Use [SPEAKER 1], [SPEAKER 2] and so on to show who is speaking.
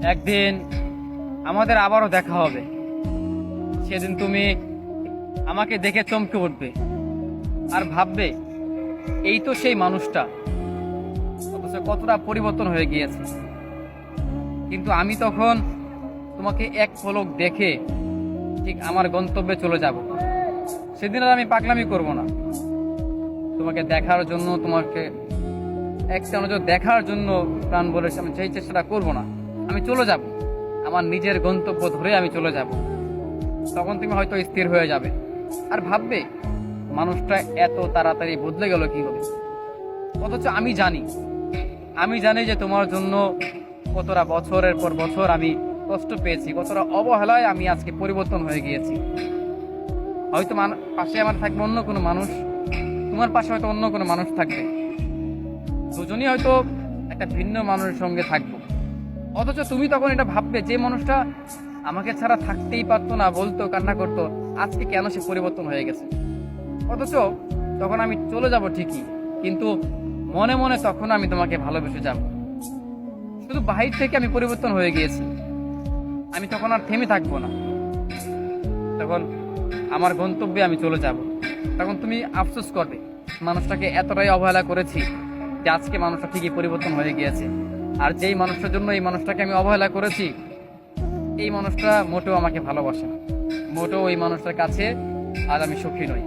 [SPEAKER 1] একদিন আমাদের আবারও দেখা হবে। সেদিন তুমি আমাকে দেখে চমকে উঠবে আর ভাববে এই তো সেই মানুষটা, অথচ কতটা পরিবর্তন হয়ে গিয়েছে। কিন্তু আমি তখন তোমাকে এক পলক দেখে ঠিক আমার গন্তব্যে চলে যাব। সেদিন আর আমি পাগলামি করব না। তোমাকে দেখার জন্য, তোমাকে একটা নজর দেখার জন্য প্রাণ বলে আমি সেই চেষ্টাটা করব না। আমি চলে যাব, আমার নিজের গন্তব্য ধরে আমি চলে যাব। তখন তুমি হয়তো স্থির হয়ে যাবে আর ভাববে মানুষটা এত তাড়াতাড়ি বদলে গেল কি হবে। অথচ আমি জানি যে তোমার জন্য কতটা বছরের পর বছর আমি কষ্ট পেয়েছি, কতটা অবহেলায় আমি আজকে পরিবর্তন হয়ে গিয়েছি। হয়তো পাশে আমার থাকবে অন্য কোনো মানুষ, তোমার পাশে হয়তো অন্য কোনো মানুষ থাকবে, দুজনই হয়তো একটা ভিন্ন মানুষের সঙ্গে থাকবো। অথচ তুমি তখন এটা ভাববে যে মানুষটা আমাকে ছাড়া থাকতেই পারতো না, বলতো, কান্না করতো, আজকে কেন সে পরিবর্তন হয়ে গেছে। অথচ তখন আমি চলে যাব ঠিকই, কিন্তু মনে মনে তখন আমি তোমাকে ভালোবেসে যাব। শুধু বাহির থেকে আমি পরিবর্তন হয়ে গিয়েছি, আমি তখন আর থেমে থাকবো না। তখন আমার গন্তব্যে আমি চলে যাব। তখন তুমি আফসোস করবে মানুষটাকে এতটাই অবহেলা করেছি যে আজকে মানুষটা ঠিকই পরিবর্তন হয়ে গিয়েছে। আর যেই মানুষটার জন্য এই মানুষটাকে আমি অবহেলা করেছি, এই মানুষটা মোটেও আমাকে ভালোবাসে না, মোটেও এই মানুষটার কাছে আজ আমি সুখী নই।